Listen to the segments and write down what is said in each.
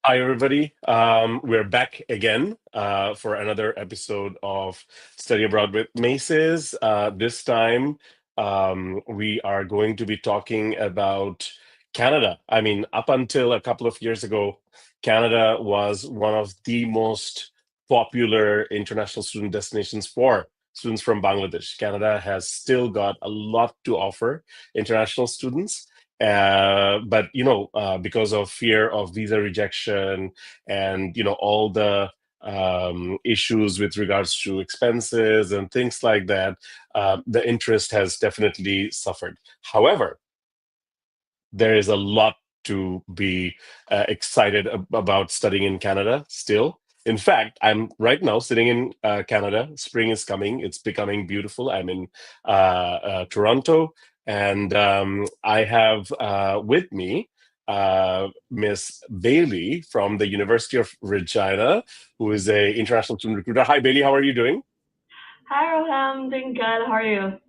Hi, everybody. We're back again for another episode of Study Abroad with Maces. This time, we are going to be talking about Canada. I mean, up until a couple of years ago, Canada was one of the most popular international student destinations for students from Bangladesh. Canada has still got a lot to offer international students. But because of fear of visa rejection and all the issues with regards to expenses and things like that, the interest has definitely suffered. However, there is a lot to be excited about studying in Canada still. In fact, I'm right now sitting in Canada. Spring is coming. It's becoming beautiful. I'm in Toronto, and I have with me Miss Bailey from the University of Regina, who is a international student recruiter. Hi, Bailey. How are you doing? Hi, Roham. Doing good. How are you?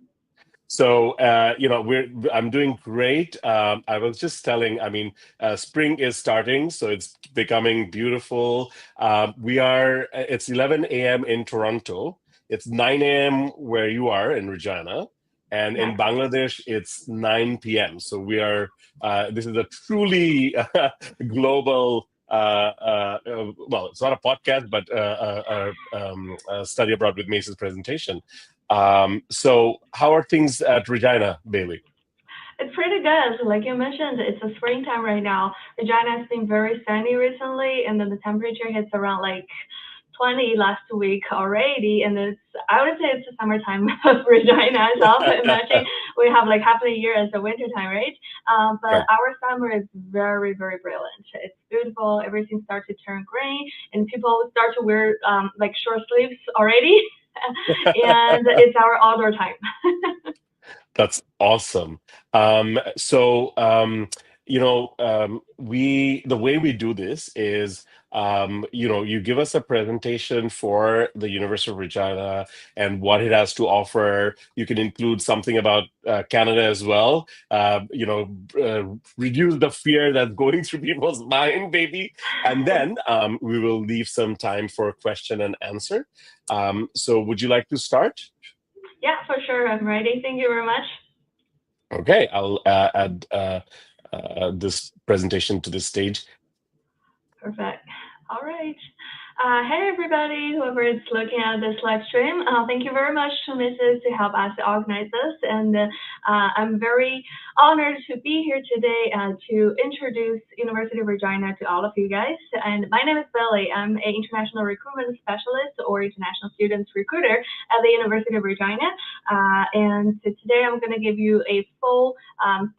So, I'm doing great. I was just telling, I mean, spring is starting, so it's becoming beautiful. It's 11 a.m. in Toronto. It's 9 a.m. where you are in Regina. And in Yes. Bangladesh, it's 9 p.m. So this is a truly global, well, it's not a podcast, but study abroad with Mace's presentation. So how are things at Regina, Bailey? It's pretty good. Like you mentioned, it's a springtime right now. Regina has been very sunny recently, and then the temperature hits around like 20 last week already. And I would say it's the summertime of Regina. So also imagine we have like half the year as the winter time, right? But Right. our summer is very, very brilliant. It's beautiful. Everything starts to turn green, and people start to wear like short sleeves already. And it's our outdoor time. That's awesome. The way we do this is, you give us a presentation for the University of Regina and what it has to offer. You can include something about Canada as well. Reduce the fear that's going through people's mind, baby. And then we will leave some time for question and answer. So, would you like to start? Yeah, for sure. I'm ready. Thank you very much. Okay, I'll add this presentation to the stage. Perfect. All right. Hey, everybody, whoever is looking at this live stream, thank you very much to Mrs. to help us organize this. And I'm very honored to be here today to introduce University of Regina to all of you guys. And my name is Billy. I'm an international recruitment specialist or international students recruiter at the University of Regina. And so today I'm going to give you a full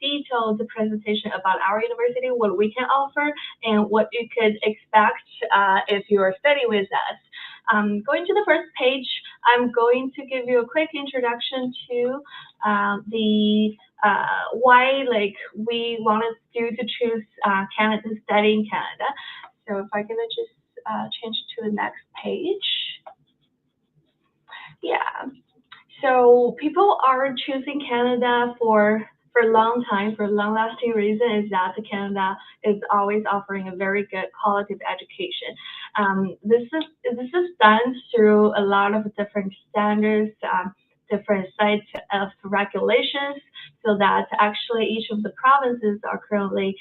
detailed presentation about our university, what we can offer, and what you could expect if you are studying with us. Going to the first page, I'm going to give you a quick introduction to the why like we wanted you to choose Canada, study in Canada. So if I can just change to the next page. Yeah. So people are choosing Canada for a long time, for a long lasting reason is that Canada is always offering a very good quality of education. This is done through a lot of different standards, different sets of regulations, so that actually each of the provinces are currently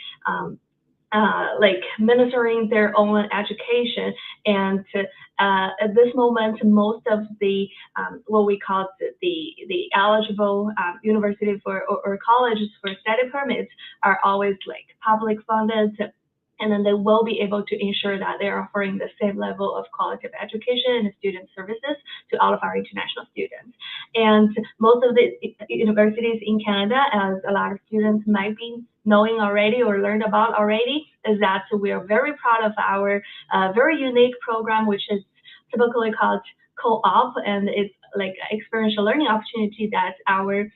like monitoring their own education. And at this moment, most of the what we call the eligible university or colleges for study permits are always like public funded, and then they will be able to ensure that they're offering the same level of quality of education and student services to all of our international students. And most of the universities in Canada, as a lot of students might be knowing already or learned about already, is that we are very proud of our very unique program, which is typically called Co-op, and it's like experiential learning opportunity that our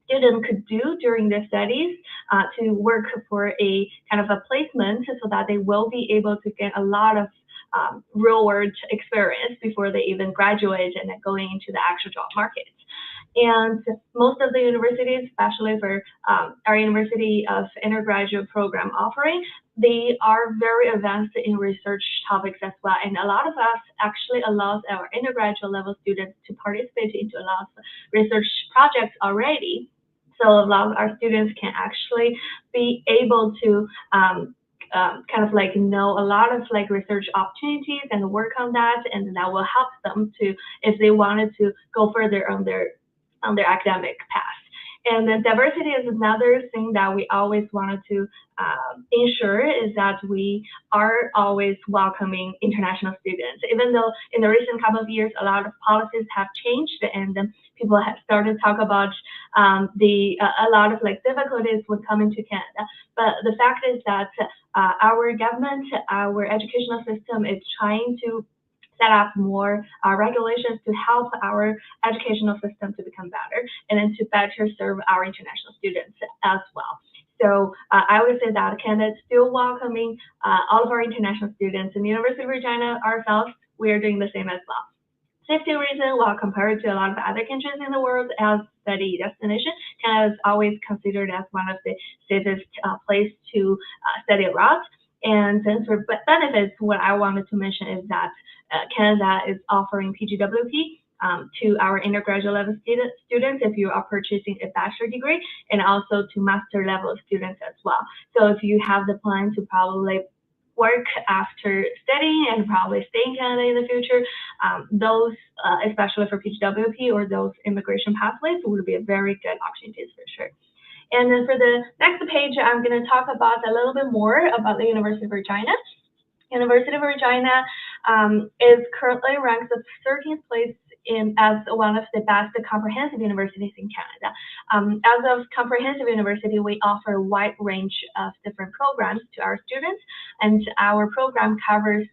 student could do during their studies to work for a kind of a placement so that they will be able to get a lot of real world experience before they even graduate and then going into the actual job market. And most of the universities, especially for our University of Undergraduate program offering, they are very advanced in research topics as well. And a lot of us actually allows our undergraduate level students to participate into a lot of research projects already. So a lot of our students can actually be able to kind of like know a lot of like research opportunities and work on that, and that will help them to if they wanted to go further on their academic path. And then diversity is another thing that we always wanted to ensure is that we are always welcoming international students. Even though in the recent couple of years, a lot of policies have changed and people have started to talk about a lot of like difficulties when coming to Canada. But the fact is that our government, our educational system is trying to set up more regulations to help our educational system to become better and then to better serve our international students as well. So I would say that Canada is still welcoming all of our international students. In the University of Regina ourselves, we are doing the same as well. Safety reason, while compared to a lot of other countries in the world as study destination, Canada is always considered as one of the safest place to study abroad. And then for benefits, what I wanted to mention is that Canada is offering PGWP to our undergraduate level students if you are purchasing a bachelor degree, and also to master level students as well. So if you have the plan to probably work after studying and probably stay in Canada in the future, those, especially for PGWP or those immigration pathways, would be a very good opportunities for sure. And then for the next page, I'm going to talk about a little bit more about the University of Regina. University of Regina is currently ranked the 13th place as one of the best comprehensive universities in Canada. As a comprehensive university, we offer a wide range of different programs to our students, and our program covers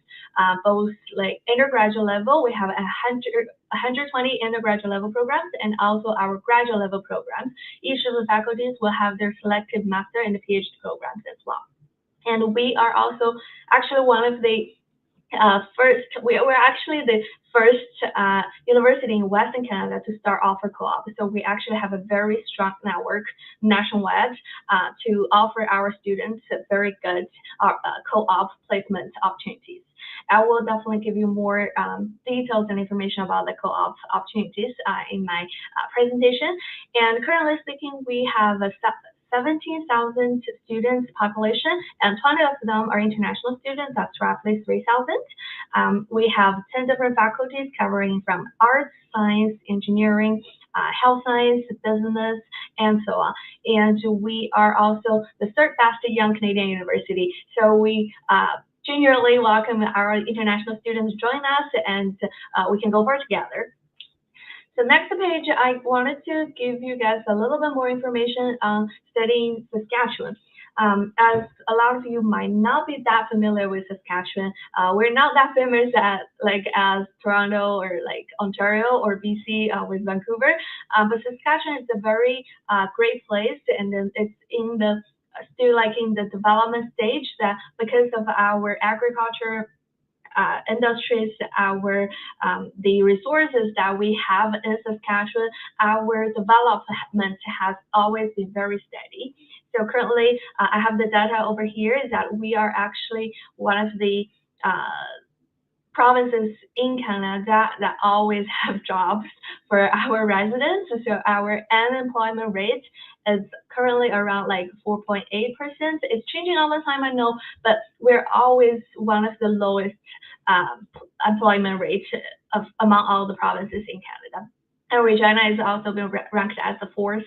both like undergraduate level. We have 120 undergraduate level programs and also our graduate level programs. Each of the faculties will have their selective master and PhD programs as well. And we are also actually one of the we're actually the first university in Western Canada to start offer co-op. So we actually have a very strong network nationwide to offer our students very good co-op placement opportunities. I will definitely give you more details and information about the co-op opportunities in my presentation. And currently speaking, we have a 17,000 students population, and 20 of them are international students. That's roughly 3,000. We have 10 different faculties covering from arts, science, engineering, health science, business, and so on. And we are also the third best young Canadian university. So we genuinely welcome our international students join us, and we can go far together. So next page, I wanted to give you guys a little bit more information on studying Saskatchewan. As a lot of you might not be that familiar with Saskatchewan, we're not that famous as Toronto or like Ontario or BC with Vancouver, but Saskatchewan is a very great place, and then it's in the still like in the development stage that because of our agriculture industries, the resources that we have in Saskatchewan, our development has always been very steady. So currently, I have the data over here is that we are actually one of the provinces in Canada that always have jobs for our residents. So our unemployment rate is currently around like 4.8%. It's changing all the time, I know, but we're always one of the lowest employment rates among all the provinces in Canada. And Regina has also been ranked as the fourth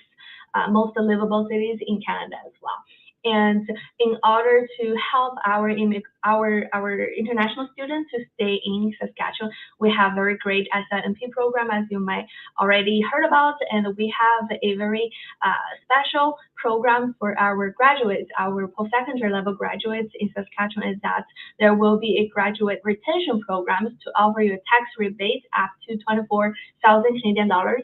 most livable cities in Canada as well. And in order to help our international students to stay in Saskatchewan, we have very great SIMP program, as you might already heard about, and we have a very special program for our graduates, our post-secondary level graduates in Saskatchewan, is that there will be a graduate retention program to offer you a tax rebate up to 24,000 Canadian dollars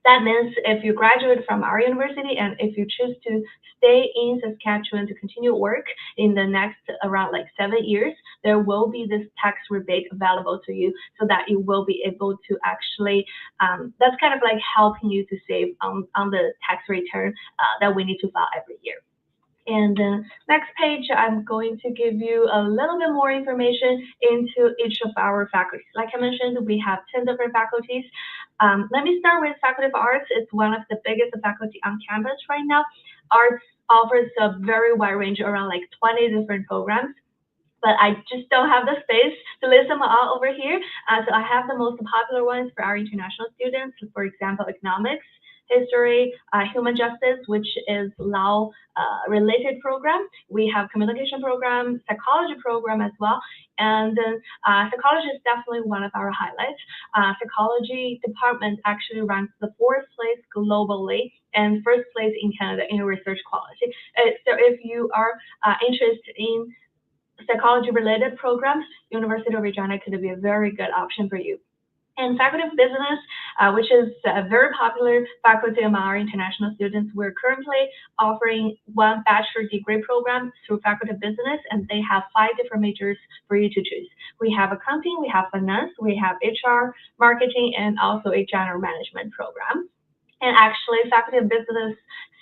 That means if you graduate from our university and if you choose to stay in Saskatchewan to continue work in the next around like 7 years, there will be this tax rebate available to you so that you will be able to actually, that's kind of like helping you to save on the tax return that we need to file every year. And next page, I'm going to give you a little bit more information into each of our faculties. Like I mentioned, we have 10 different faculties. Let me start with Faculty of Arts. It's one of the biggest faculty on campus right now. Arts offers a very wide range, around like 20 different programs, but I just don't have the space to list them all over here. So I have the most popular ones for our international students, for example, economics, history, human justice, which is law related program. We have communication program, psychology program as well. And then psychology is definitely one of our highlights. Psychology department actually ranks the fourth place globally and first place in Canada in research quality. So if you are interested in psychology-related programs, University of Regina could be a very good option for you. And Faculty of Business, which is a very popular faculty among our international students, we're currently offering one bachelor degree program through Faculty of Business, and they have 5 different majors for you to choose. We have accounting, we have finance, we have HR, marketing, and also a general management program. And actually, Faculty of Business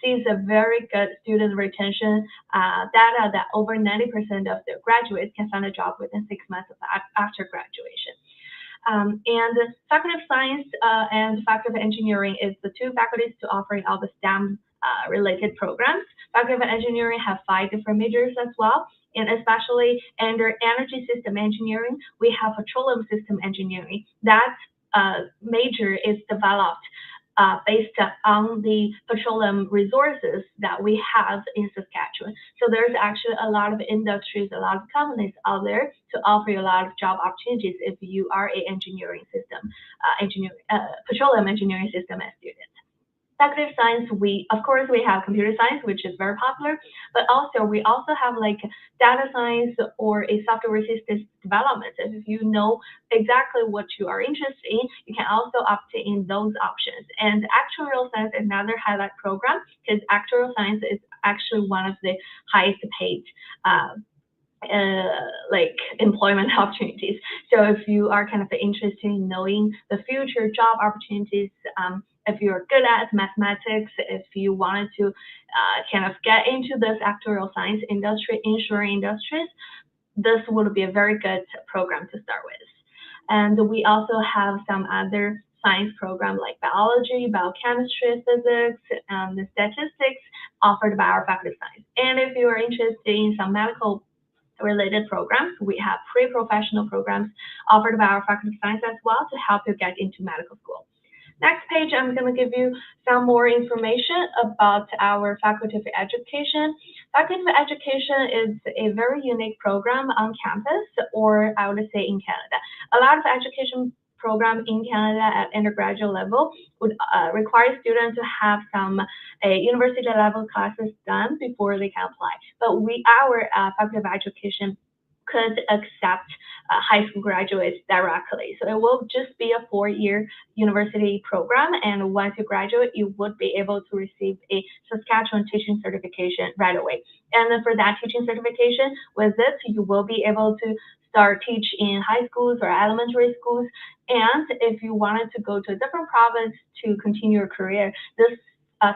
sees a very good student retention data that over 90% of their graduates can find a job within 6 months after graduation. And Faculty of Science and Faculty of Engineering is the two faculties to offering all the STEM related programs. Faculty of Engineering have 5 different majors as well. And especially under energy system engineering, we have petroleum system engineering. That major is developed based on the petroleum resources that we have in Saskatchewan. So there's actually a lot of industries, a lot of companies out there to offer you a lot of job opportunities if you are a engineering system, petroleum engineering system as student. Faculty of Science, of course we have computer science, which is very popular, but also we also have like data science or a software systems development. If you know exactly what you are interested in, you can also opt in those options. And actuarial science is another highlight program because actuarial science is actually one of the highest paid like employment opportunities. So if you are kind of interested in knowing the future job opportunities, if you're good at mathematics, if you wanted to kind of get into this actuarial science industry, insurance industries, this would be a very good program to start with. And we also have some other science program like biology, biochemistry, physics, and statistics offered by our Faculty of Science. And if you are interested in some medical related programs, we have pre-professional programs offered by our Faculty of Science as well to help you get into medical school. Next page, I'm going to give you some more information about our Faculty of Education. Faculty of Education is a very unique program on campus, or I would say in Canada. A lot of education program in Canada at undergraduate level would require students to have some university level classes done before they can apply. But our Faculty of Education could accept high school graduates directly. So it will just be a 4-year university program, and once you graduate, you would be able to receive a Saskatchewan teaching certification right away. And then for that teaching certification, with this, you will be able to start teach in high schools or elementary schools. And if you wanted to go to a different province to continue your career, this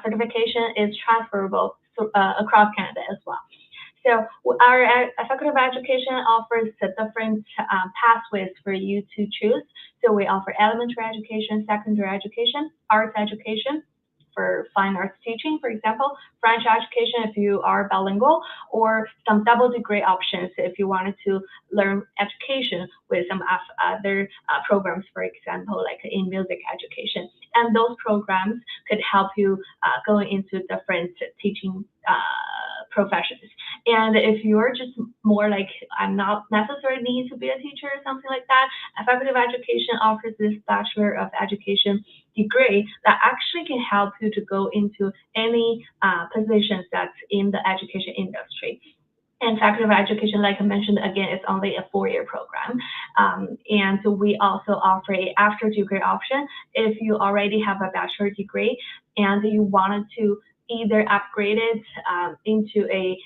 certification is transferable across Canada as well. So our Faculty of Education offers different pathways for you to choose. So we offer elementary education, secondary education, arts education for fine arts teaching, for example, French education if you are bilingual, or some double degree options if you wanted to learn education with some other programs, for example, like in music education. And those programs could help you go into different teaching professions. And if you're just more like, I'm not necessarily need to be a teacher or something like that, Faculty of Education offers this Bachelor of Education degree that actually can help you to go into any positions that's in the education industry. And Faculty of Education, like I mentioned, again, it's only a 4-year program. And we also offer a after degree option if you already have a bachelor degree and you wanted to either upgrade it into a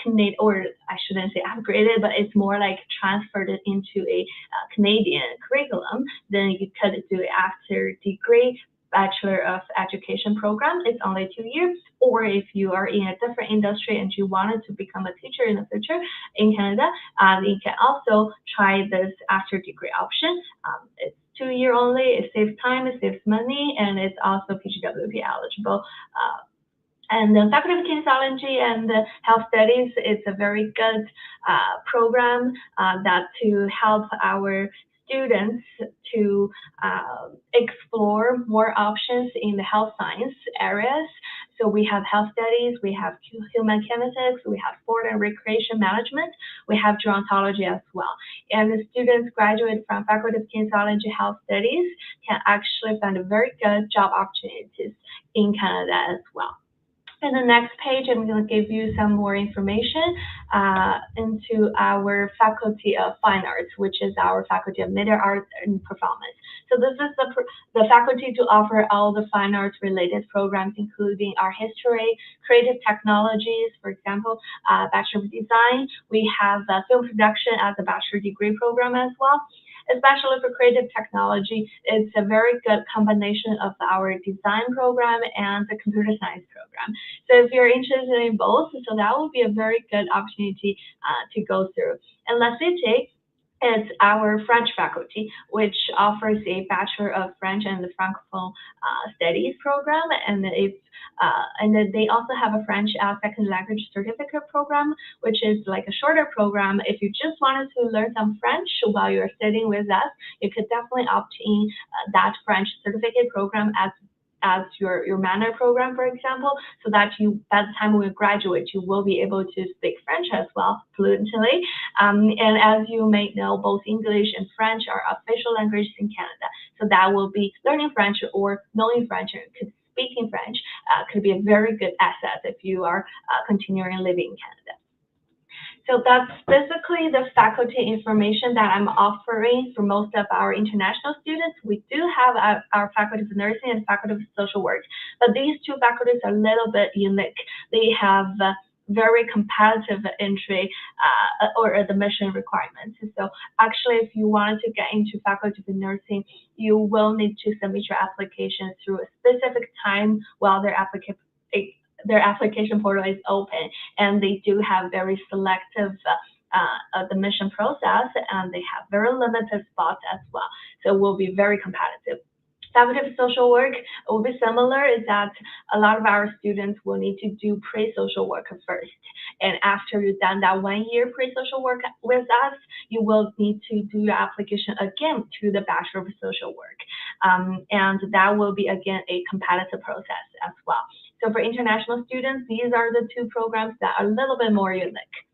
Canadian, or I shouldn't say upgraded, but it's more like transferred it into a Canadian curriculum, then you could do it after degree Bachelor of Education program. It's only 2 years. Or if you are in a different industry and you wanted to become a teacher in the future in Canada, you can also try this after degree option. It's 2 year only. It saves time, it saves money, and it's also PGWP eligible. And the Faculty of Kinesiology and Health Studies is a very good program that to help our students to explore more options in the health science areas. So we have health studies, we have human kinetics, we have sport and recreation management, we have gerontology as well. And the students graduate from Faculty of Kinesiology Health Studies can actually find a very good job opportunities in Canada as well. In the next page, I'm going to give you some more information into our Faculty of Fine Arts, which is our Faculty of Media Arts and Performance. So this is the faculty to offer all the fine arts related programs, including art history, creative technologies, for example, Bachelor of Design. We have film production as a bachelor degree program as well. Especially for creative technology, it's a very good combination of our design program and the computer science program. So if you're interested in both, so that would be a very good opportunity to go through. And lastly, it's our French faculty, which offers a Bachelor of French and the Francophone Studies program, and then they also have a French second language certificate program, which is like a shorter program. If you just wanted to learn some French while you're studying with us, you could definitely opt in that French certificate program as your minor program, for example, so that you, by the time we graduate, you will be able to speak French as well fluently. And as you may know, both English and French are official languages in Canada. So that will be learning French or knowing French or speaking French could be a very good asset if you are continuing living in Canada. So that's basically the faculty information that I'm offering for most of our international students. We do have our Faculty of Nursing and Faculty of Social Work, but these two faculties are a little bit unique. They have very competitive entry or admission requirements. So actually, if you wanted to get into Faculty of Nursing, you will need to submit your application through a specific time while their application portal is open, and they do have very selective admission process, and they have very limited spots as well. So it will be very competitive. Faculty of Social Work will be similar, is that a lot of our students will need to do pre-social work first. And after you've done that 1 year pre-social work with us, you will need to do your application again to the Bachelor of Social Work. And that will be, again, a competitive process as well. So for international students, these are the two programs that are a little bit more unique.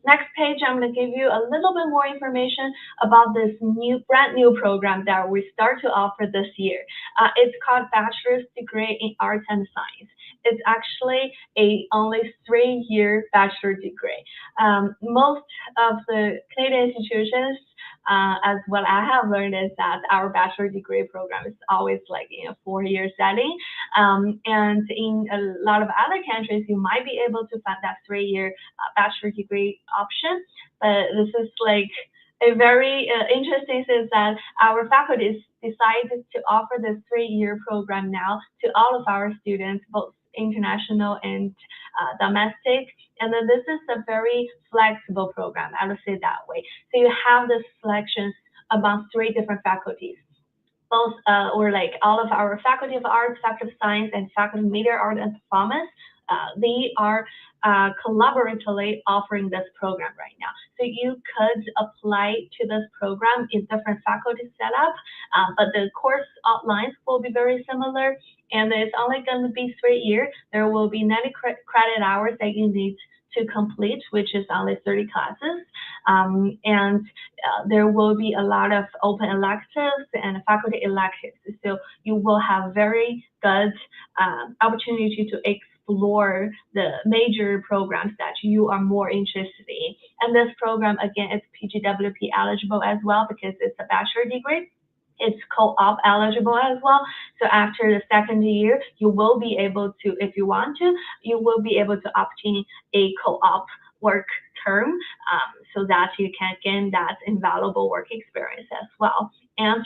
Next page, I'm going to give you a little bit more information about this brand new program that we start to offer this year. It's called Bachelor's Degree in Arts and Science. It's actually only 3-year bachelor degree. Most of the Canadian institutions, as what I have learned, is that our bachelor degree program is always like in a 4-year setting. And in a lot of other countries, you might be able to find that 3-year bachelor degree option. But this is like a very interesting thing, is that our faculty decided to offer this 3-year program now to all of our students, both international and domestic. And then this is a very flexible program, I would say that way. So you have the selections among 3 different faculties. Both or like all of our Faculty of Arts, Faculty of Science, and Faculty of Media, Art, and Performance, they are collaboratively offering this program right now. So you could apply to this program in different faculty setup, but the course outlines will be very similar, and it's only going to be 3 years. There will be 90 credit hours that you need to complete, which is only 30 classes. And there will be a lot of open electives and faculty electives. So you will have very good opportunity to explore the major programs that you are more interested in. And this program, again, is PGWP eligible as well because it's a bachelor degree. It's co-op eligible as well. So after the second year, you will be able to, if you want to, you will be able to obtain a co-op work term so that you can gain that invaluable work experience as well. And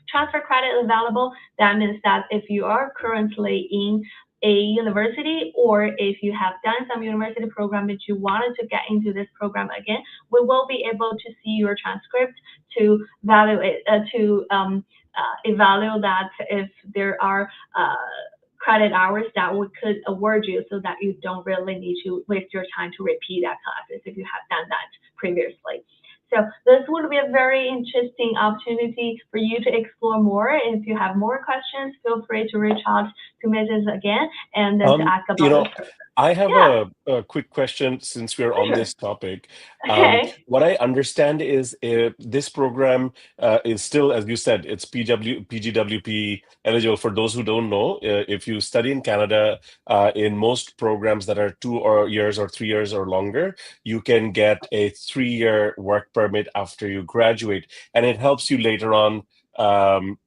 transfer credit available, that means that if you are currently in a university or if you have done some university program that you wanted to get into this program again, we will be able to see your transcript to evaluate that if there are credit hours that we could award you so that you don't really need to waste your time to repeat that classes if you have done that previously. So this would be a very interesting opportunity for you to explore more. If you have more questions, feel free to reach out to Mrs. again and then to ask You about know, this program. I have Yeah, a quick question since we're for on sure. this topic. Okay. What I understand is this program is still, as you said, it's PGWP eligible. For those who don't know, if you study in Canada, in most programs that are 2 years or 3 years or longer, you can get a 3-year work permit after you graduate, and it helps you later on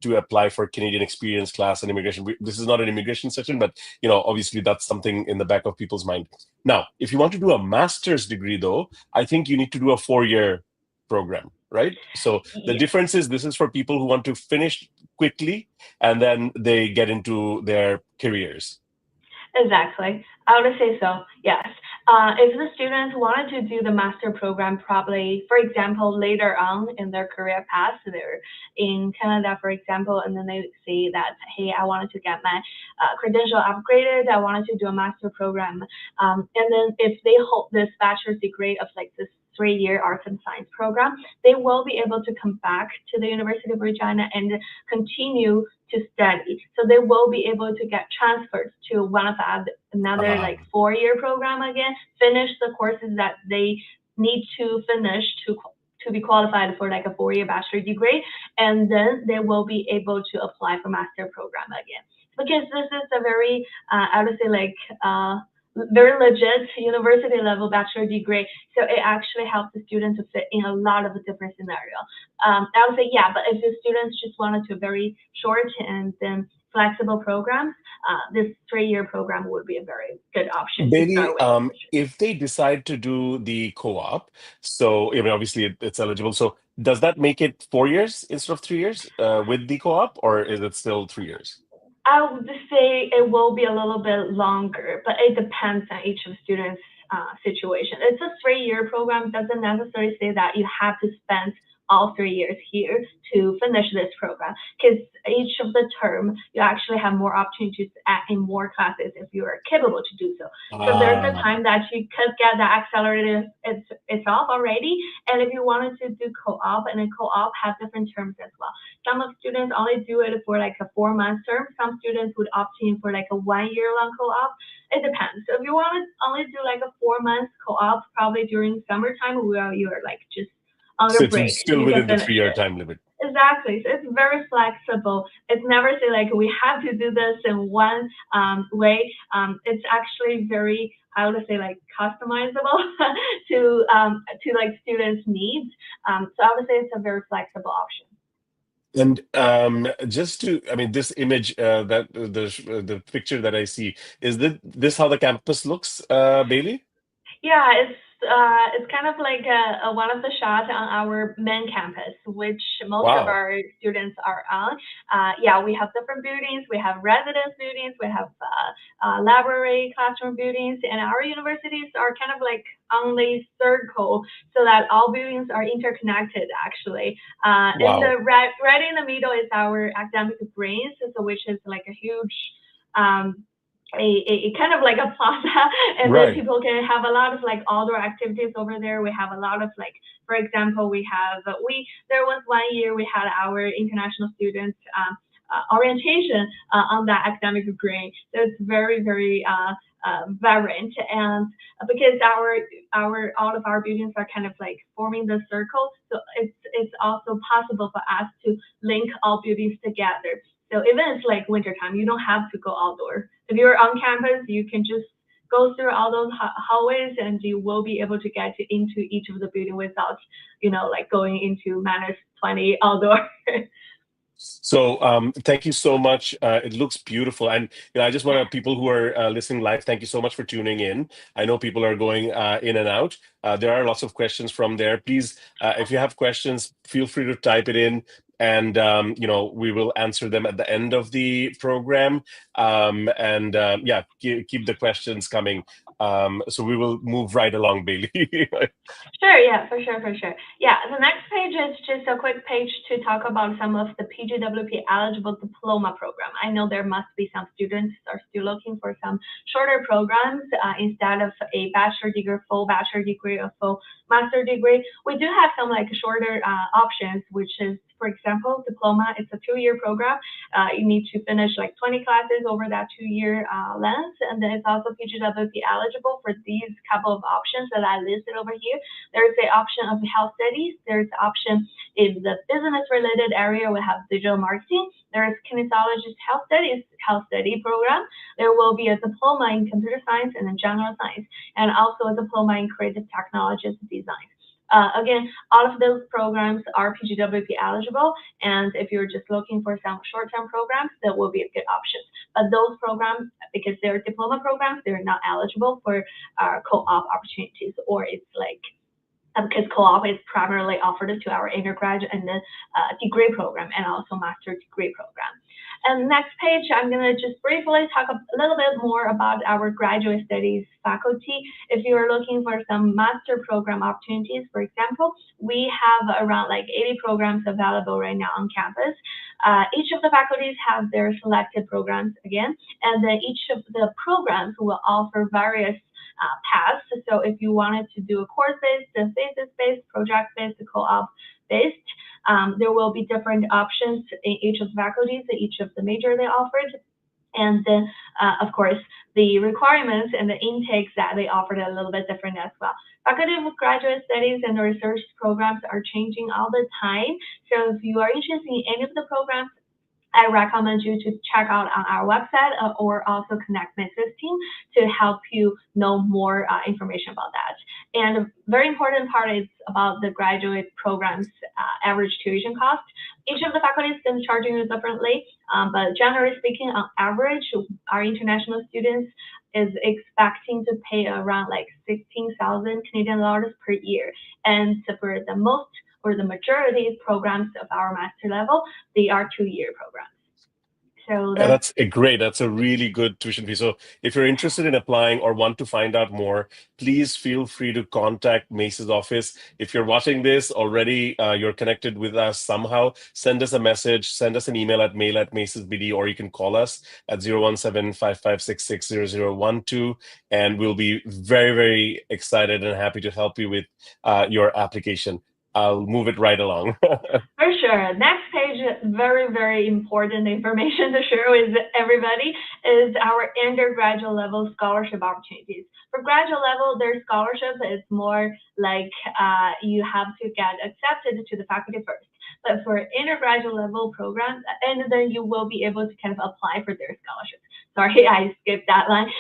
to apply for Canadian Experience class and immigration. This is not an immigration session, but obviously that's something in the back of people's mind. Now, if you want to do a master's degree, though, I think you need to do a 4-year program, right? So the Yes. difference is this is for people who want to finish quickly and then they get into their careers. Exactly. I would say so, yes. If the students wanted to do the master program, probably, for example, later on in their career path, they're in Canada, for example, and then they say that, hey, I wanted to get my credential upgraded, I wanted to do a master program. And then if they hold this bachelor's degree of like this 3-year arts and science program, they will be able to come back to the University of Regina and continue to study. So they will be able to get transferred to one of another Uh, like 4-year program again, finish the courses that they need to finish to be qualified for like a 4-year bachelor degree, and then they will be able to apply for master program again. Because this is a very, I would say like, very legit university level bachelor degree. So it actually helps the student to fit in a lot of different scenarios. I would say, yeah, but if the students just wanted to very short and then flexible programs, this 3-year program would be a very good option to start Bailey, with. if they decide to do the co-op, so I mean, obviously it's eligible. So does that make it 4 years instead of 3 years with the co-op, or is it still 3 years? I would say it will be a little bit longer, but it depends on each of the students' situation. It's a 3-year program, doesn't necessarily say that you have to spend all 3 years here to finish this program, because each of the term you actually have more opportunities to add in more classes if you are capable to do so. So there's a Ah, time that you could get the accelerated itself already, and if you wanted to do co-op, and then co-op have different terms as well. Some of students only do it for like a 4-month term. Some students would opt in for like a 1-year long co-op. It depends. So if you want to only do like a 4 month co-op, probably during summertime where you're like just on so your it's break, still you can within the finish 3-year it. time limit. Exactly. So it's very flexible. It's never say like we have to do this in one way. It's actually very, I would say like customizable to like students' needs. So I would say it's a very flexible option. And just to, I mean, this image that the picture that I see, is this how the campus looks, Bailey? Yeah, it's kind of like one of the shots on our main campus, which most of Wow. our students are on. Yeah, we have different buildings. We have residence buildings. We have library, classroom buildings, and our universities are kind of like on the circle, so that all buildings are interconnected. Actually, in Wow. the right in the middle is our academic brains, so which is like a huge. Um, a kind of like a plaza and then Right. people can have a lot of like outdoor activities over there. We have a lot of like, for example, we have there was 1 year we had our international students orientation on that academic degree. So it's very very vibrant, and because our all of our buildings are kind of like forming the circle, so it's also possible for us to link all buildings together. So even it's like wintertime, you don't have to go outdoor. If you're on campus, you can just go through all those hallways, and you will be able to get into each of the building without, like going into -20 outdoor. So thank you so much. It looks beautiful, and I just want to people who are listening live. Thank you so much for tuning in. I know people are going in and out. There are lots of questions from there. Please, if you have questions, feel free to type it in, and we will answer them at the end of the program. And yeah, keep the questions coming. So we will move right along, Bailey. Sure, yeah, for sure, for sure. Yeah, the next page is just a quick page to talk about some of the PGWP eligible diploma program. I know there must be some students are still looking for some shorter programs instead of a bachelor degree, full bachelor degree, or full master degree. We do have some like shorter options, which is, for example, diploma. It's a 2-year program. You need to finish like 20 classes over that 2-year length, and then it's also PGWP eligible for these couple of options that I listed over here. There's the option of health studies. There's the option in the business-related area. We have digital marketing. There's kinesiologist health study program. There will be a diploma in computer science and in general science, and also a diploma in creative technologies design. Again, all of those programs are PGWP eligible, and if you're just looking for some short-term programs, that will be a good option. But those programs, because they're diploma programs, they're not eligible for co-op opportunities, or it's like because co-op is primarily offered to our undergraduate and the degree program, and also master degree program. And next page, I'm going to just briefly talk a little bit more about our graduate studies faculty. If you are looking for some master program opportunities, for example, we have around like 80 programs available right now on campus. Each of the faculties have their selected programs again, and then each of the programs will offer various paths. So if you wanted to do a course-based, a thesis-based, project-based, co-op-based, there will be different options in each of the faculties, each of the major they offered. And then, of course, the requirements and the intakes that they offered are a little bit different as well. Faculty of Graduate Studies and research programs are changing all the time. So if you are interested in any of the programs, I recommend you to check out on our website or also connect MACES team to help you know more information about that. And a very important part is about the graduate program's average tuition cost. Each of the faculty is going to charge you differently, but generally speaking, on average, our international students is expecting to pay around like 16,000 Canadian dollars per year. And so for the most or the majority programs of our master level, they are 2-year programs. So that's great. That's a really good tuition fee. So if you're interested in applying or want to find out more, please feel free to contact MACES office. If you're watching this already, you're connected with us somehow, send us a message, send us an email at mail@macesbd, or you can call us at 017-5566-0012, and we'll be very, very excited and happy to help you with your application. I'll move it right along. For sure. Next page, very, very important information to share with everybody is our undergraduate level scholarship opportunities. For graduate level, their scholarship is more like you have to get accepted to the faculty first. But for undergraduate level programs, and then you will be able to kind of apply for their scholarships. Sorry, I skipped that line.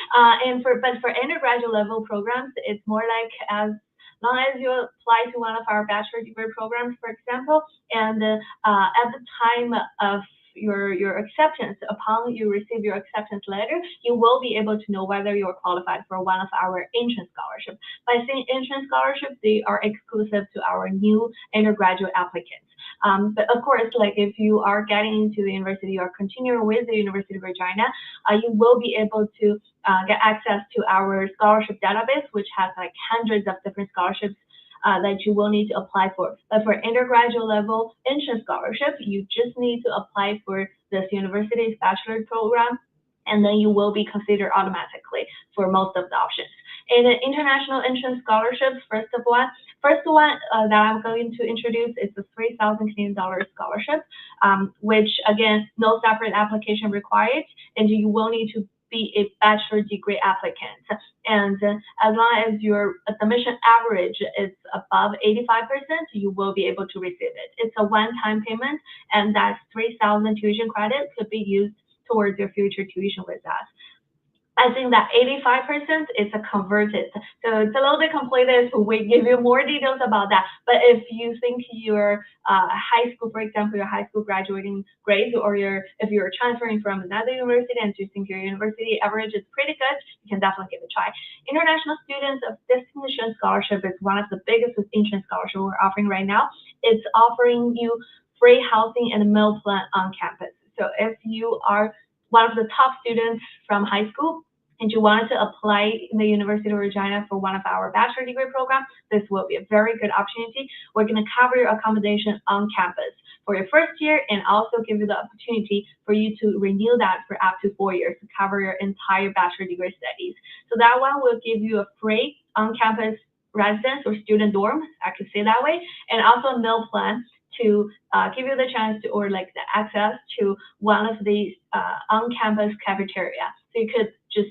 But for undergraduate level programs, it's more like as long as you apply to one of our bachelor degree programs, for example, and at the time of your acceptance, upon you receive your acceptance letter, you will be able to know whether you're qualified for one of our entrance scholarships. By saying entrance scholarships, they are exclusive to our new undergraduate applicants. But of course, like if you are getting into the university or continuing with the University of Regina, you will be able to get access to our scholarship database, which has like hundreds of different scholarships that you will need to apply for. But for undergraduate level entrance scholarship, you just need to apply for this university's bachelor program, and then you will be considered automatically for most of the options. In the international entrance scholarships, first one that I'm going to introduce is the 3,000 Canadian dollars scholarship, which again, no separate application required, and you will need to be a bachelor degree applicant. And as long as your admission average is above 85%, you will be able to receive it. It's a one-time payment, and that's 3,000 tuition credits could be used towards your future tuition with us. I think that 85% is a converted. So it's a little bit complicated. So we give you more details about that. But if you think your high school, for example, your high school graduating grades, or if you're transferring from another university and you think your university average is pretty good, you can definitely give it a try. International Students of Distinction Scholarship is one of the biggest distinction scholarships we're offering right now. It's offering you free housing and meal plan on campus. So if you are one of the top students from high school, and you wanted to apply in the University of Regina for one of our bachelor degree programs, this will be a very good opportunity. We're going to cover your accommodation on campus for your first year, and also give you the opportunity for you to renew that for up to 4 years to cover your entire bachelor degree studies. So that one will give you a free on-campus residence or student dorm, I could say that way, and also a meal plan to give you the chance to, or like the access to one of these on-campus cafeteria. So you could just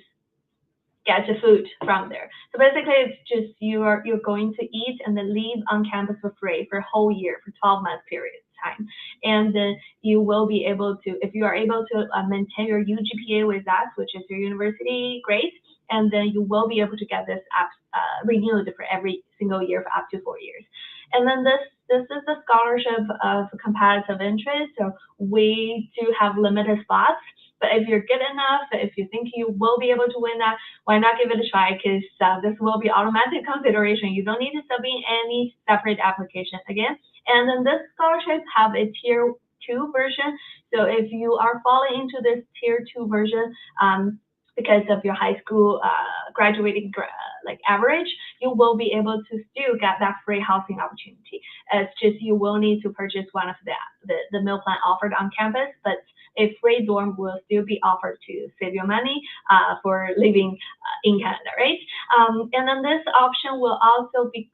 get the food from there. So basically, it's just you're going to eat and then leave on campus for free for a whole year, for 12-month period of time. And then you will be able to, if you are able to maintain your UGPA with us, which is your university grade, and then you will be able to get this renewed for every single year for up to 4 years. And then this is a scholarship of competitive interest, so we do have limited spots. But if you're good enough, if you think you will be able to win that, why not give it a try? Because this will be automatic consideration. You don't need to submit any separate application again. And then this scholarship have a tier 2 version. So if you are falling into this tier 2 version, because of your high school graduating average, you will be able to still get that free housing opportunity. It's just you will need to purchase one of the meal plan offered on campus, but a free dorm will still be offered to save your money for living in Canada, right? And then this option will also be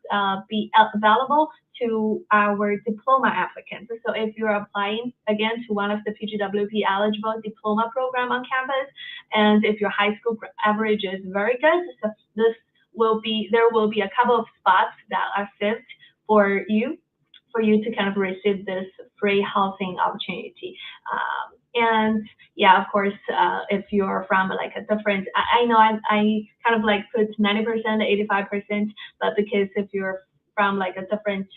available to our diploma applicants. So if you're applying again to one of the PGWP eligible diploma program on campus, and if your high school average is very good, so there will be a couple of spots that are saved for you to kind of receive this free housing opportunity. And yeah, of course, if you're from like a different, I know I kind of like put 90%, 85%, but because if you're from like a different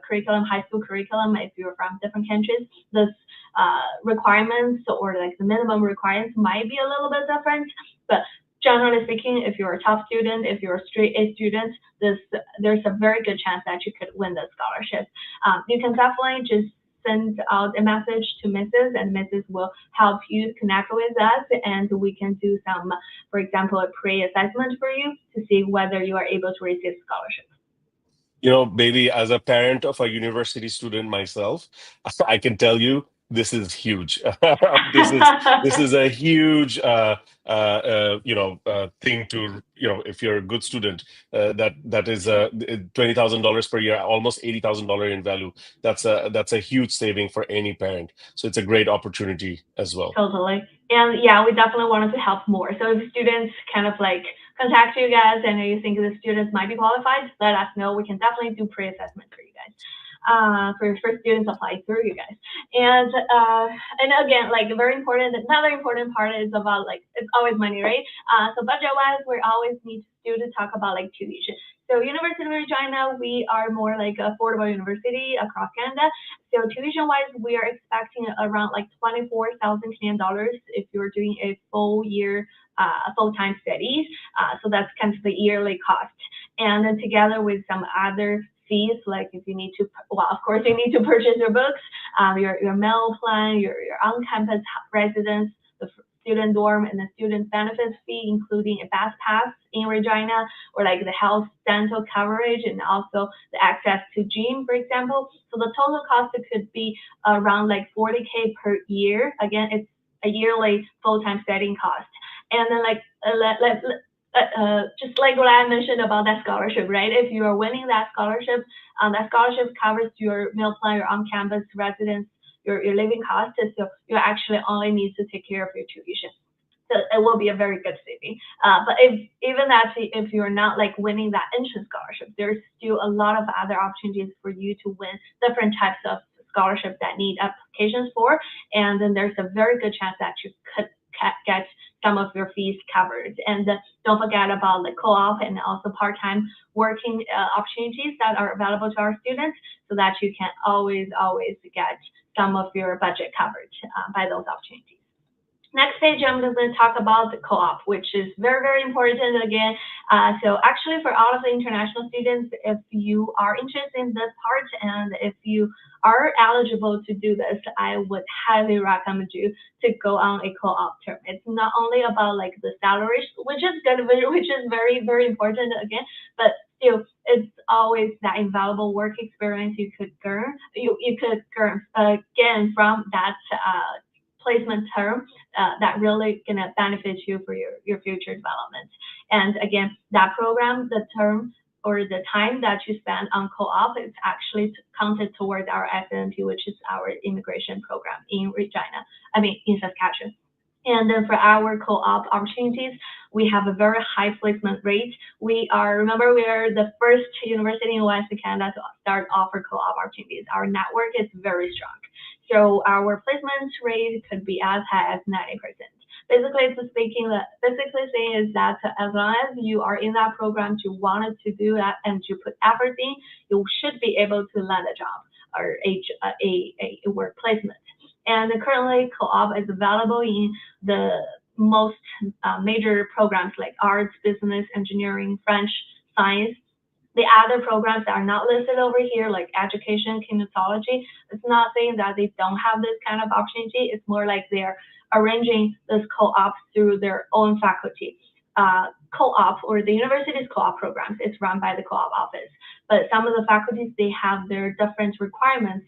curriculum, high school curriculum, if you're from different countries, this requirements or like the minimum requirements might be a little bit different. But generally speaking, if you're a top student, if you're a straight A student, there's a very good chance that you could win this scholarship. You can definitely just send out a message to Mrs. and Mrs. will help you connect with us, and we can do some, for example, a pre-assessment for you to see whether you are able to receive scholarship. You know, baby, as a parent of a university student myself, I can tell you this is huge. This is a huge thing to, if you're a good student, that is $20,000 per year, almost $80,000 in value. That's a huge saving for any parent. So it's a great opportunity as well. Totally. And yeah, we definitely wanted to help more. So if students kind of like contact you guys and you think the students might be qualified, let us know. We can definitely do pre-assessment for you guys. For students apply through you guys. And again, like very important, another important part is about like, it's always money, right? So budget-wise, we always need to talk about like tuition. So University of Regina, we are more like affordable university across Canada. So tuition-wise, we are expecting around like 24,000 Canadian dollars if you're doing a full year, full-time studies. So that's kind of the yearly cost. And then together with some other fees, like if you need to, well, of course, you need to purchase your books, your meal plan, your on-campus residence, the student dorm, and the student benefits fee, including a bus pass in Regina, or like the health dental coverage, and also the access to gym, for example. So the total cost could be around like 40K per year. Again, it's a yearly full-time studying cost. And then like just like what I mentioned about that scholarship, right? If you are winning that scholarship covers your meal plan, your on-campus residence, your living costs. So you actually only need to take care of your tuition. So it will be a very good city. But even that, if you're not like winning that entrance scholarship, there's still a lot of other opportunities for you to win different types of scholarships that need applications for, and then there's a very good chance that you could get some of your fees covered. And don't forget about the co-op and also part-time working opportunities that are available to our students, so that you can always get some of your budget covered by those opportunities. Next page, I'm going to talk about the co-op, which is very important again. So actually, for all of the international students, if you are interested in this part and if you are eligible to do this, I would highly recommend you to go on a co-op term. It's not only about like the salaries, which is good, which is very important again, but still, it's always that invaluable work experience you could gain. You could gain from that placement term that really gonna benefit you for your future development. And again, that program, the term or the time that you spend on co-op is actually counted towards our SNP, which is our immigration program in Regina, in Saskatchewan. And then for our co-op opportunities, we have a very high placement rate. We are the first university in Western Canada to start offer co-op opportunities. Our network is very strong. So our placement rate could be as high as 90%. Basically saying is that as long as you are in that program, you wanted to do that and you put effort in, you should be able to land a job or a work placement. And currently, co-op is available in the most major programs like arts, business, engineering, French, science. The other programs that are not listed over here, like education, kinesiology, it's not saying that they don't have this kind of opportunity. It's more like they're arranging this co-op through their own faculty. Co-op or the university's co-op programs is run by the co-op office, but some of the faculties, they have their different requirements.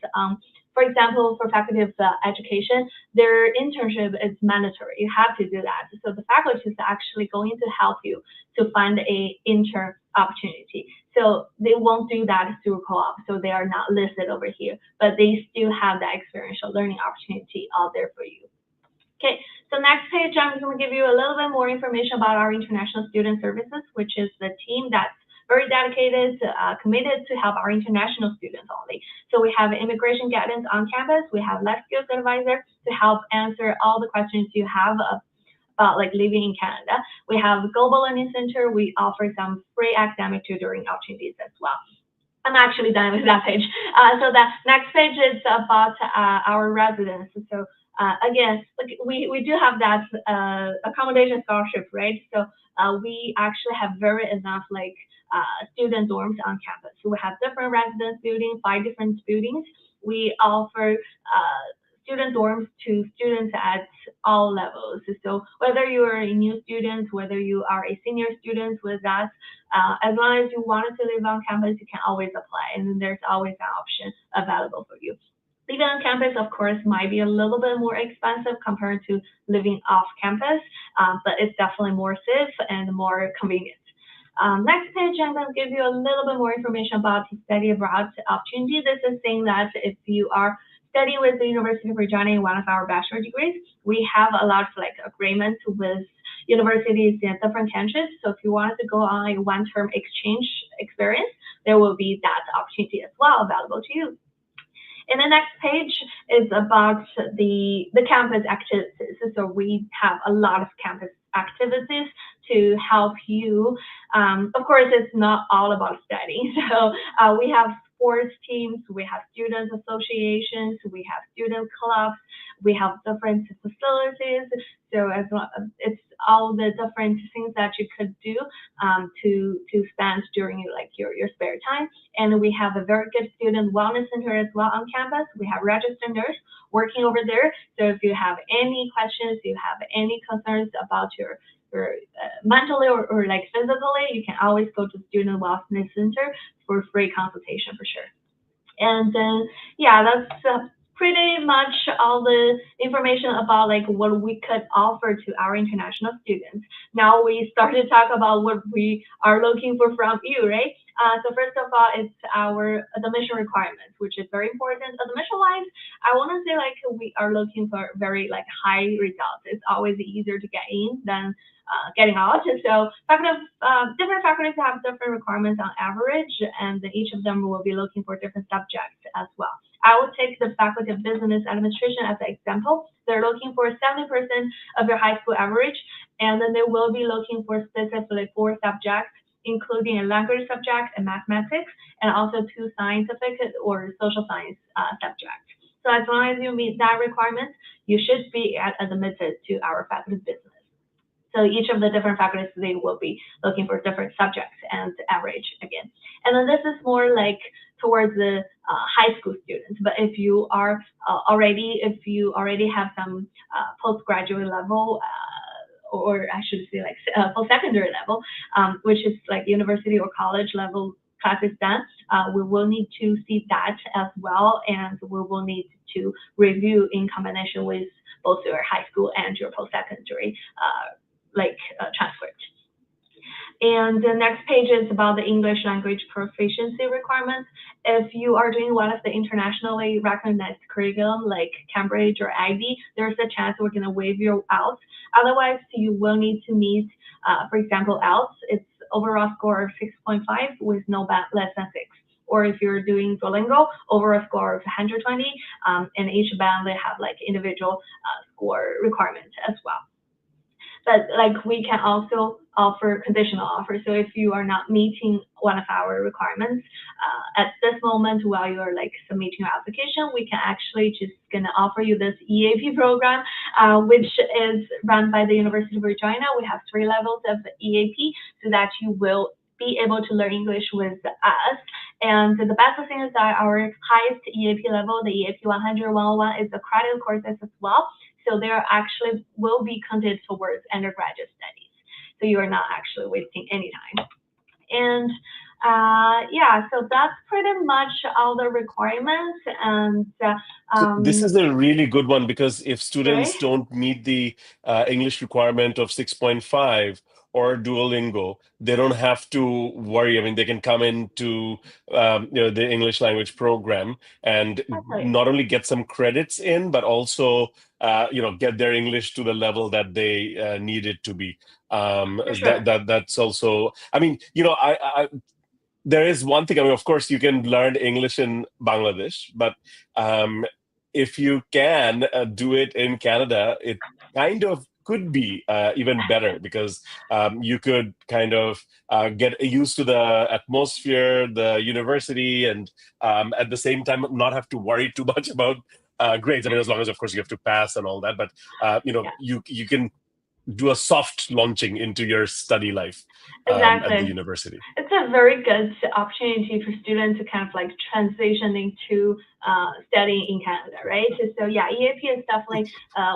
For example, for faculty of education, their internship is mandatory. You have to do that. So the faculty is actually going to help you to find a intern opportunity. So they won't do that through co-op. So they are not listed over here, but they still have that experiential learning opportunity out there for you. Okay, so next page, I'm going to give you a little bit more information about our International Student Services, which is the team that's very dedicated, committed to help our international students only. So we have immigration guidance on campus. We have life skills advisor to help answer all the questions you have about like living in Canada. We have Global Learning Center. We offer some free academic tutoring opportunities as well. I'm actually done with that page. So the next page is about our residents. So again, we do have that accommodation scholarship, right? So we actually have very enough student dorms on campus. So we have different residence buildings, 5 different buildings. We offer student dorms to students at all levels. So whether you are a new student, whether you are a senior student with us, as long as you wanted to live on campus, you can always apply, and there's always an option available for you. Living on campus, of course, might be a little bit more expensive compared to living off campus, but it's definitely more safe and more convenient. Next page, I'm going to give you a little bit more information about the study abroad opportunity. This is saying that if you are studying with the University of Regina in one of our bachelor degrees, we have a lot of agreements with universities in different countries. So if you wanted to go on a one-term exchange experience, there will be that opportunity as well available to you. And the next page is about the campus activities. So we have a lot of campus activities to help you. Of course, it's not all about studying. So we have sports teams, we have student associations, we have student clubs, we have different facilities. So as well, it's all the different things that you could do to spend during your spare time. And we have a very good student wellness center as well on campus. We have registered nurse working over there. So if you have any questions, you have any concerns about your mentally or physically, you can always go to Student Wellness Center for free consultation for sure. And then, yeah, that's pretty much all the information about what we could offer to our international students. Now we started to talk about what we are looking for from you, right? So first of all, it's our admission requirements, which is very important. Admission wise, I want to say like we are looking for very like high results. It's always easier to get in than getting out. So different faculties have different requirements on average, and each of them will be looking for different subjects as well. I will take the Faculty of Business Administration as an example. They're looking for 70% of your high school average, and then they will be looking for specifically 4 subjects, including a language subject and mathematics, and also 2 scientific or social science subjects. So as long as you meet that requirement, you should be admitted to our Faculty of Business. So each of the different faculties, they will be looking for different subjects and average again. And then this is more like towards the high school students. But if you are if you already have some postgraduate level, or I should say like post-secondary level, which is like university or college level classes done, we will need to see that as well, and we will need to review in combination with both your high school and your post-secondary transcript. And the next page is about the English language proficiency requirements. If you are doing one of the internationally recognized curriculum like Cambridge or Ivy, there's a chance we're going to waive your IELTS. Otherwise, you will need to meet, for example, IELTS. It's overall score of 6.5 with no band less than 6. Or if you're doing Duolingo, overall score of 120, and each band they have like individual score requirements as well. But like we can also offer conditional offers. So if you are not meeting one of our requirements at this moment while you're like submitting your application, we can actually just gonna offer you this EAP program, which is run by the University of Regina. We have 3 levels of EAP so that you will be able to learn English with us. And the best thing is that our highest EAP level, the EAP 100, 101, is accredited courses as well. So they are actually will be counted towards undergraduate studies. So you are not actually wasting any time. And yeah, so that's pretty much all the requirements. And So this is a really good one because if sorry? students don't meet the English requirement of 6.5 or Duolingo, they don't have to worry. I mean, they can come into the English language program and Exactly. not only get some credits in, but also get their English to the level that they need it to be. For sure. That's also. I mean, there is one thing. I mean, of course, you can learn English in Bangladesh, but if you can do it in Canada, it kind of could be even better because you could kind of get used to the atmosphere, the university, and at the same time not have to worry too much about grades. I mean, as long as, of course, you have to pass and all that, but Yeah, you can do a soft launching into your study life at the exactly. university. It's a very good opportunity for students to kind of like transition into studying in Canada, right? So yeah, EAP is definitely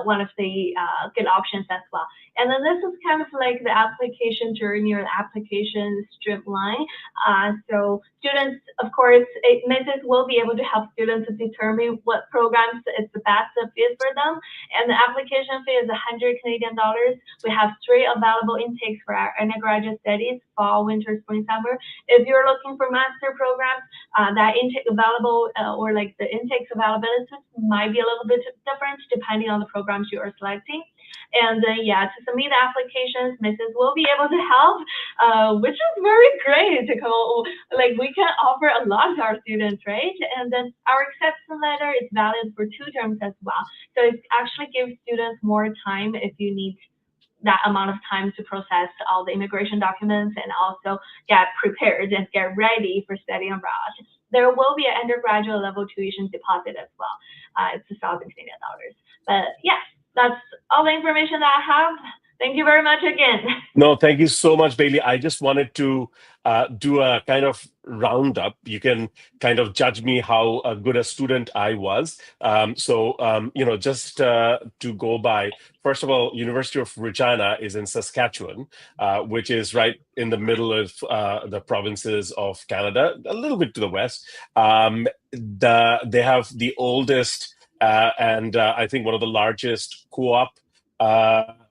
one of the good options as well. And then this is kind of like the application journey or the application streamline. So students, of course, MACES will be able to help students to determine what programs is the best fit for them. And the application fee is 100 Canadian dollars. We have 3 available intakes for our undergraduate studies, fall, winter, spring, summer. If you're looking for master programs, that intake available or like the intakes availability might be a little bit different depending on the programs you are selecting. And then, yeah, to submit the applications, MACES will be able to help, which is very great. Like we can offer a lot to our students, right? And then our acceptance letter is valid for 2 terms as well. So it actually gives students more time if you need that amount of time to process all the immigration documents and also get prepared and get ready for studying abroad. There will be an undergraduate level tuition deposit as well. It's 1,000 Canadian dollars. But yes, that's all the information that I have. Thank you very much again. No, thank you so much, Bailey. I just wanted to do a kind of roundup. You can kind of judge me how good a student I was. Just to go by, first of all, University of Regina is in Saskatchewan, which is right in the middle of the provinces of Canada, a little bit to the west. They have the oldest and I think one of the largest co-op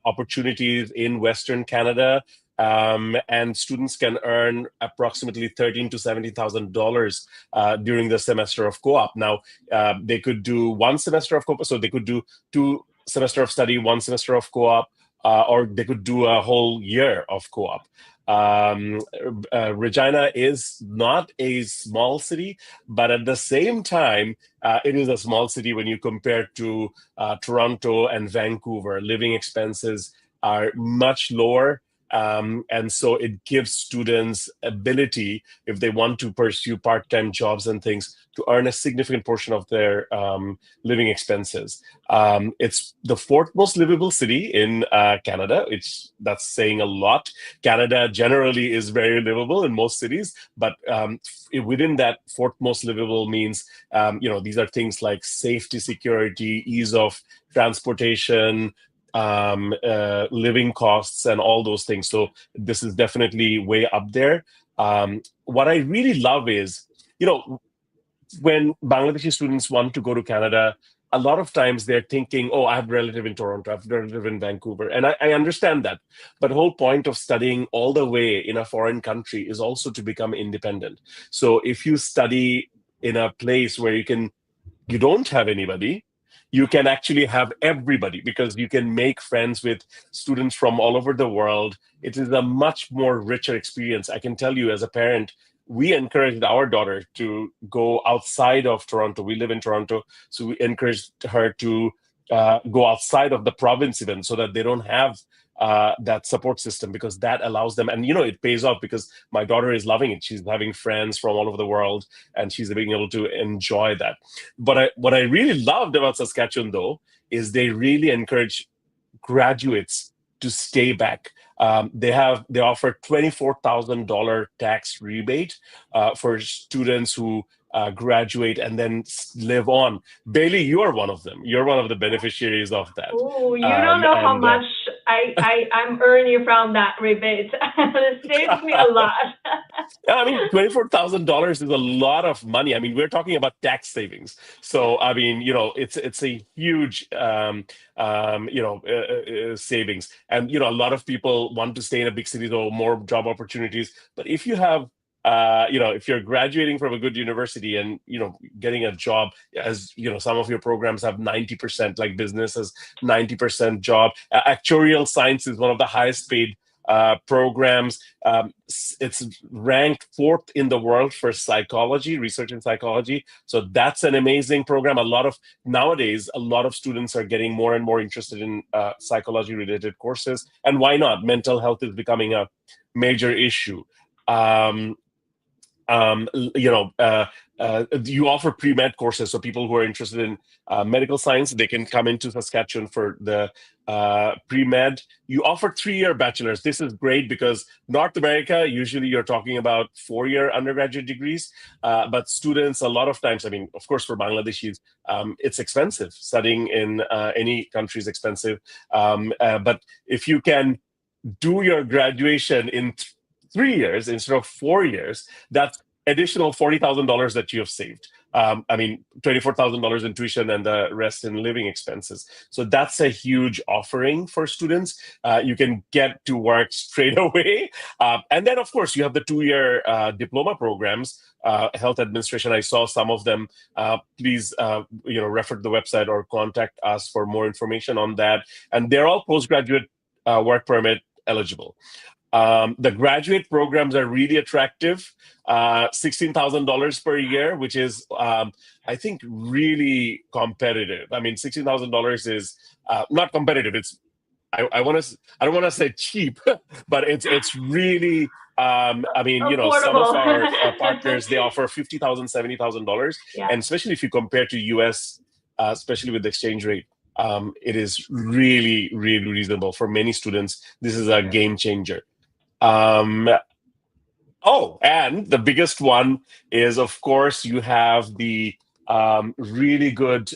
opportunities in Western Canada. and students can earn approximately $13,000 to $17,000 during the semester of co-op. Now, they could do one semester of co-op, so they could do 2 semester of study, 1 semester of co-op, or they could do a whole year of co-op. Um, Regina is not a small city, but at the same time, it is a small city when you compare to Toronto and Vancouver. Living expenses are much lower. And so it gives students ability, if they want to pursue part-time jobs and things, to earn a significant portion of their living expenses. It's the fourth most livable city in Canada. That's saying a lot. Canada generally is very livable in most cities, but within that fourth most livable means, these are things like safety, security, ease of transportation, living costs, and all those things. So this is definitely way up there. What I really love is, when Bangladeshi students want to go to Canada, a lot of times they're thinking, oh, I have a relative in Toronto, I have a relative in Vancouver. And I understand that. But the whole point of studying all the way in a foreign country is also to become independent. So if you study in a place where you don't have anybody, you can actually have everybody, because you can make friends with students from all over the world. It is a much more richer experience. I can tell you, as a parent, we encouraged our daughter to go outside of Toronto. We live in Toronto, so we encouraged her to go outside of the province even, so that they don't have that support system, because that allows them, and it pays off, because my daughter is loving it. She's having friends from all over the world, and she's being able to enjoy that. But what I really loved about Saskatchewan, though, is they really encourage graduates to stay back. They offer $24,000 tax rebate for students who graduate and then live on. Bailey, you are one of them. You're one of the beneficiaries of that. Oh, you don't know how And much I'm earning from that rebate. It saves me a lot. Yeah, I mean, $24,000 is a lot of money. I mean, we're talking about tax savings. Yeah. So, I mean, it's a huge, savings. And a lot of people want to stay in a big city, though, more job opportunities. But if you have, if you're graduating from a good university and getting a job, as some of your programs have 90%, like business has 90% job. Actuarial science is one of the highest paid programs. It's ranked fourth in the world for psychology, research in psychology. So that's an amazing program. Nowadays, a lot of students are getting more and more interested in psychology related courses. And why not? Mental health is becoming a major issue. Um, um, you know, uh, you offer pre-med courses, so people who are interested in medical science, they can come into Saskatchewan for the pre-med. You offer 3-year bachelors. This is great because North America, usually you're talking about 4-year undergraduate degrees, but students, a lot of times, I mean, of course, for Bangladeshis, it's expensive. Studying in any country is expensive. But if you can do your graduation in 3 years instead of 4 years, that's additional $40,000 that you have saved. I mean, $24,000 in tuition and the rest in living expenses. So that's a huge offering for students. You can get to work straight away. And then, of course, you have the 2-year diploma programs. Health administration, I saw some of them. Please, refer to the website or contact us for more information on that. And they're all postgraduate work permit eligible. The graduate programs are really attractive. $16,000 per year, which is, I think, really competitive. I mean, $16,000 is not competitive. It's I don't want to say cheap, but it's really. I mean, some of Affordable. our partners, they offer $50,000, $70,000, Yeah. and especially if you compare to US, especially with the exchange rate, it is really, really reasonable for many students. This is a game changer. Um, oh, and the biggest one is, of course, you have the really good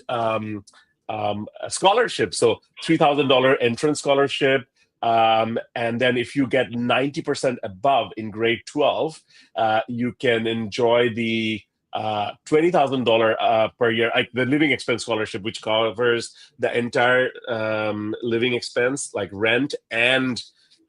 scholarship. So $3,000 entrance scholarship. And then if you get 90% above in grade 12, you can enjoy the $20,000 per year, like the living expense scholarship, which covers the entire living expense, like rent and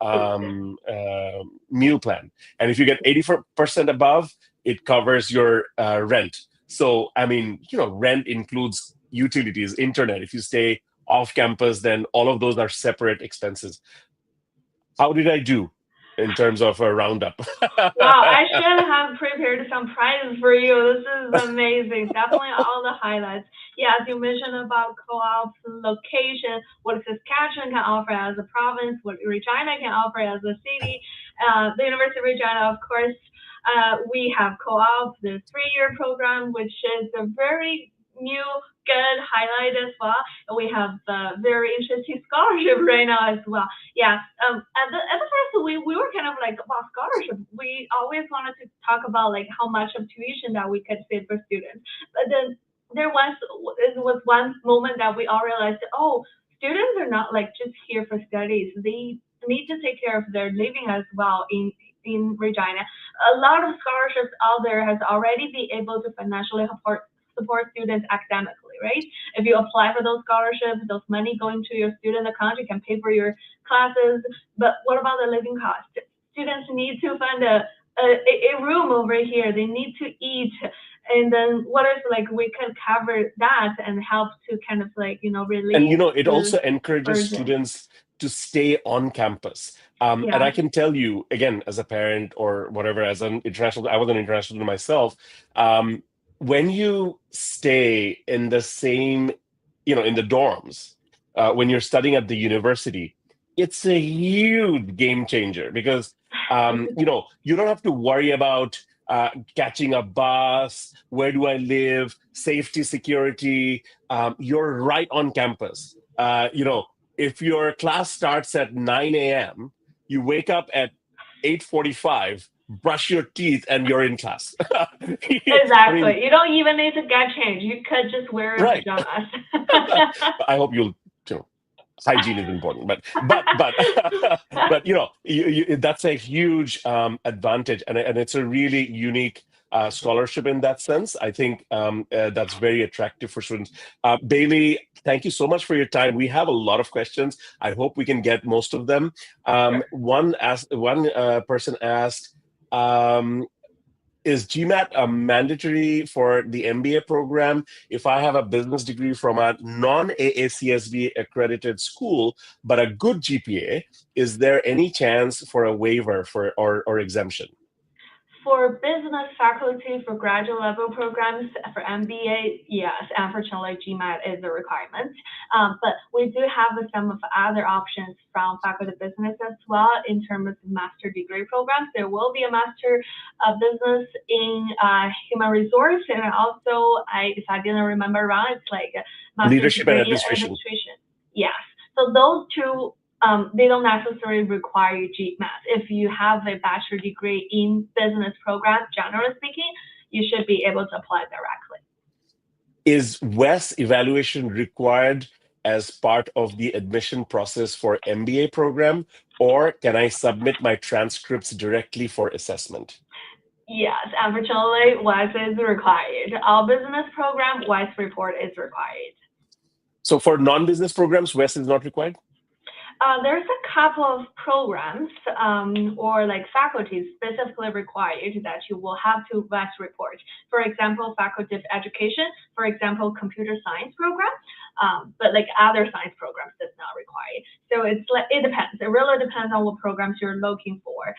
meal plan. And if you get 80% above, it covers your rent. So, I mean, rent includes utilities, internet. If you stay off campus, then all of those are separate expenses. How did I do in terms of a roundup? Wow, I should have prepared some prizes for you. This is amazing. Definitely all the highlights. Yeah, as you mentioned about co-op's location, what Saskatchewan can offer as a province, what Regina can offer as a city. The University of Regina, of course, we have co-op, the 3-year program, which is a very new, good highlight as well. And we have the very interesting scholarship right now as well. Yeah, at the first we were kind of like about scholarship. We always wanted to talk about like how much of tuition that we could save for students. But then it was one moment that we all realized, oh, students are not like just here for studies. They need to take care of their living as well in Regina. A lot of scholarships out there has already been able to financially support students academically, right? If you apply for those scholarships, those money going to your student account, you can pay for your classes. But what about the living cost? Students need to find a room over here. They need to eat. And then what if like we can cover that and help to kind of like, And relieve it the also encourages burden. students to stay on campus. And Yeah, I can tell you again, as a parent or whatever, as an international, I was an international student myself. When you stay in the same, in the dorms, when you're studying at the university, it's a huge game changer because you don't have to worry about catching a bus, where do I live, safety, security. You're right on campus. If your class starts at 9 a.m., you wake up at 8:45, brush your teeth, and you're in class. I mean, exactly. You don't even need to get changed. You could just wear your right. pajamas. I hope you know, hygiene is important, but but that's a huge advantage, and it's a really unique scholarship in that sense. I think that's very attractive for students. Bailey, thank you so much for your time. We have a lot of questions. I hope we can get most of them. Sure. One person asked. Is GMAT mandatory for the MBA program if I have a business degree from a non-AACSB accredited school, but a good GPA? Is there any chance for a waiver or exemption? For business faculty for graduate level programs for MBA, yes, unfortunately GMAT is a requirement. But we do have some of other options from faculty business as well in terms of master degree programs. There will be a master of business in human resource, and also if I didn't remember wrong, it's like a master Leadership and degree in administration. administration. Yes. So those two they don't necessarily require GMAT. If you have a bachelor degree in business program, generally speaking, you should be able to apply directly. Is WES evaluation required as part of the admission process for MBA program, or can I submit my transcripts directly for assessment? Yes, unfortunately, WES is required. All business program, WES report is required. So for non-business programs, WES is not required? There's a couple of programs or like faculties specifically required that you will have to WES report. For example, Faculty of Education, for example, computer science program, but like other science programs that's not required. So it depends. It really depends on what programs you're looking for,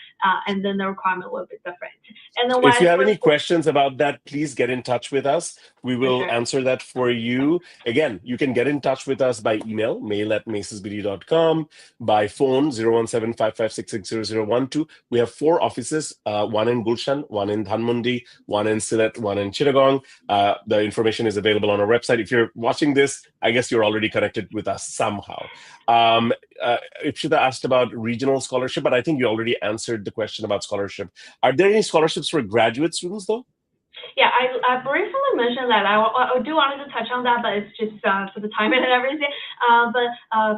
and then the requirement will be different. And then If you WES have any report. questions about that, please get in touch with us. We For will sure. answer that for you. Again, you can get in touch with us by email, mail@macesbd.com, by phone, 017-556-60012. We have 4 offices, one in Gulshan, one in Dhanmondi, one in Sylhet, one in Chittagong. The information is available on our website. If you're watching this, I guess you're already connected with us somehow. Ipshita asked about regional scholarship, but I think you already answered the question about scholarship. Are there any scholarships for graduate students, though? Yeah, I briefly mentioned that. I do wanted to touch on that, but it's just for the timing and everything. But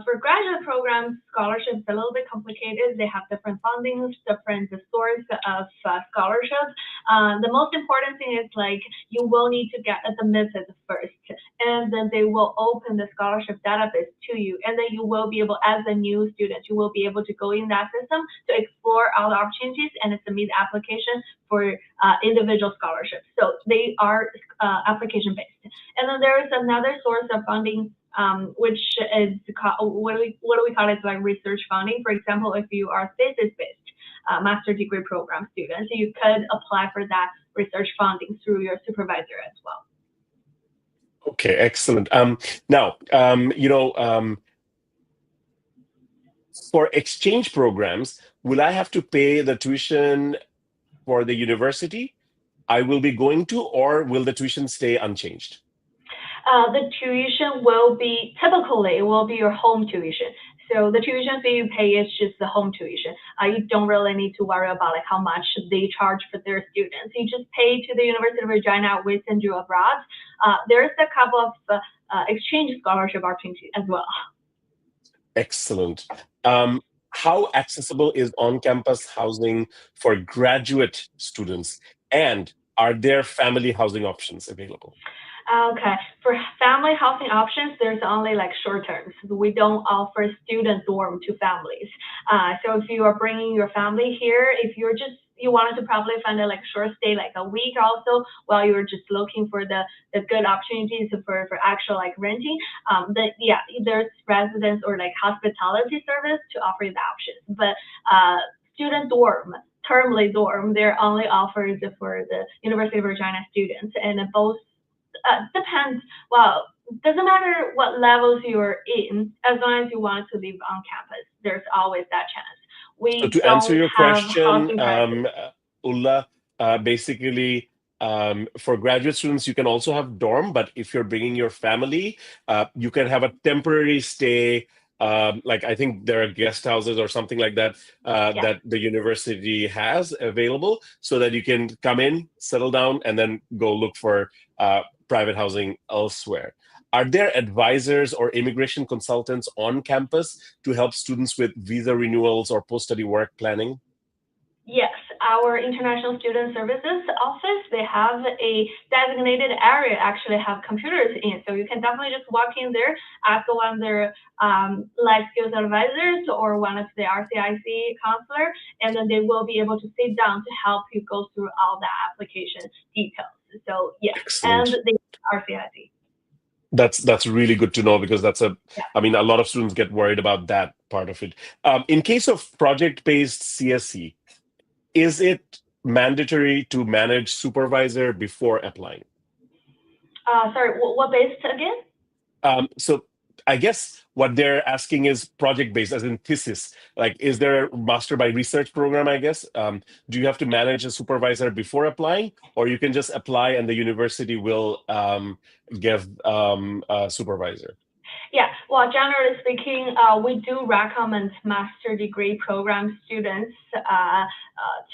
for graduate programs, scholarships are a little bit complicated. They have different fundings, different source of scholarships. The most important thing is like you will need to get admitted first, and then they will open the scholarship database to you, and then you will be able, as a new student, you will be able to go in that system to explore all the opportunities and submit application for individual scholarships. So they are application based. And then there is another source of funding, which is what do we call it? Like research funding. For example, if you are thesis based master degree program student, you could apply for that research funding through your supervisor as well. Okay, excellent. Now, for exchange programs, will I have to pay the tuition for the university I will be going to, or will the tuition stay unchanged? The tuition will be typically it will be your home tuition. So the tuition fee you pay is just the home tuition. You don't really need to worry about like how much they charge for their students. You just pay to the University of Regina, we send you abroad. There's a couple of exchange scholarship opportunities as well. Excellent. How accessible is on-campus housing for graduate students, and are there family housing options available? Okay, for family housing options, there's only like short terms. We don't offer student dorm to families. So if you are bringing your family here, if you're just you wanted to probably find a like short stay, like a week also, while you're just looking for the good opportunities for actual like renting. Yeah, there's residence or like hospitality service to offer you the options. But student dorm, termly dorm, they're only offered for the University of Regina students, and both depends. Well, doesn't matter what levels you're in, as long as you want to live on campus, there's always that chance. So We to answer don't your have question, housing crisis. Ulla, basically, for graduate students, you can also have dorm, but if you're bringing your family, you can have a temporary stay. Like I think there are guest houses or something like that Yeah. that the university has available, so that you can come in, settle down, and then go look for private housing elsewhere. Are there advisors or immigration consultants on campus to help students with visa renewals or post-study work planning? Yes, our International Student Services office, they have a designated area, actually have computers in. So you can definitely just walk in there, ask one of their life skills advisors or one of the RCIC counselor, and then they will be able to sit down to help you go through all the application details. So yes, and Excellent. the RCIC. That's really good to know, because Yeah. I mean, a lot of students get worried about that part of it. In case of project-based CSC, is it mandatory to manage supervisor before applying? Sorry, what based again? So I guess what they're asking is project-based, as in thesis. Like, is there a master by research program, I guess? Do you have to manage a supervisor before applying, or you can just apply and the university will give a supervisor? Yeah, well, generally speaking, we do recommend master degree program students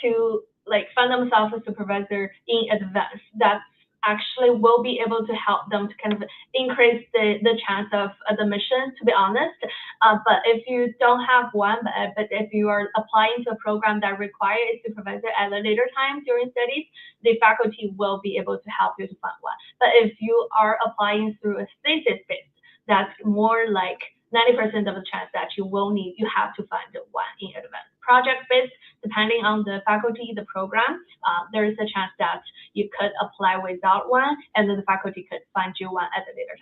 to like find themselves a supervisor in advance. That actually will be able to help them to kind of increase the chance of admission, to be honest. But if you don't have one, but if you are applying to a program that requires a supervisor at a later time during studies, the faculty will be able to help you to find one. But if you are applying through a thesis-based, that's more like 90% of the chance that you have to find one in advance. Project-based, depending on the faculty, the program, there is a chance that you could apply without one, and then the faculty could find you one at a later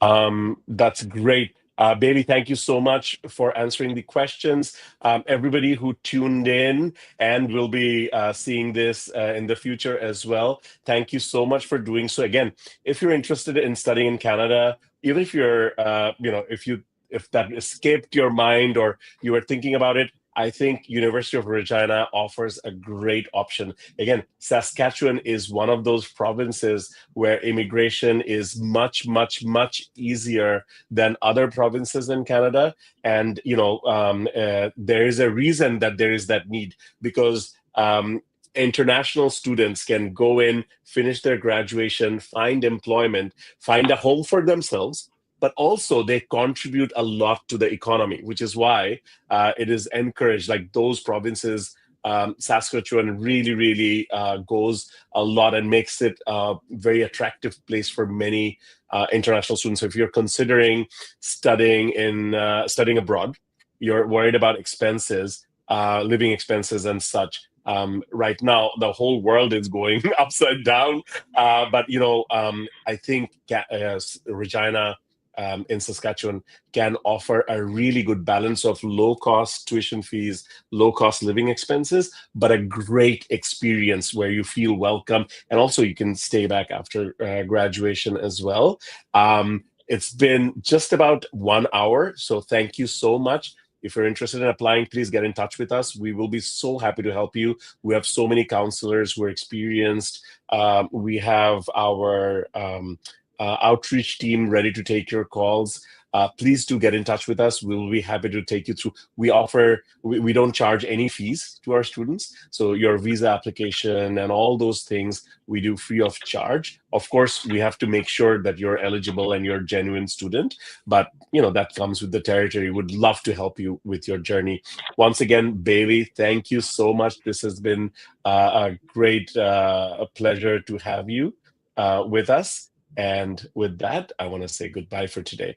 time. That's great. Bailey, thank you so much for answering the questions. Everybody who tuned in and will be seeing this in the future as well, thank you so much for doing so. Again, if you're interested in studying in Canada, even if you're, if that escaped your mind or you were thinking about it, I think University of Regina offers a great option. Again, Saskatchewan is one of those provinces where immigration is much, much, much easier than other provinces in Canada. And, there is a reason that there is that need, because international students can go in, finish their graduation, find employment, find a home for themselves, but also they contribute a lot to the economy, which is why it is encouraged. Like those provinces, Saskatchewan really, really goes a lot and makes it a very attractive place for many international students. So if you're considering studying abroad, you're worried about expenses, living expenses, and such. Right now, the whole world is going upside down. But I think Regina in Saskatchewan can offer a really good balance of low cost tuition fees, low cost living expenses, but a great experience where you feel welcome, and also you can stay back after graduation as well. It's been just about 1 hour, so thank you so much. If you're interested in applying, please get in touch with us. We will be so happy to help you. We have so many counselors who are experienced. We have our outreach team ready to take your calls. Please do get in touch with us. We'll be happy to take you through. We don't charge any fees to our students. So your visa application and all those things we do free of charge. Of course, we have to make sure that you're eligible and you're a genuine student, but that comes with the territory. Would love to help you with your journey. Once again, Bailey, thank you so much. This has been a great pleasure to have you with us. And with that, I want to say goodbye for today.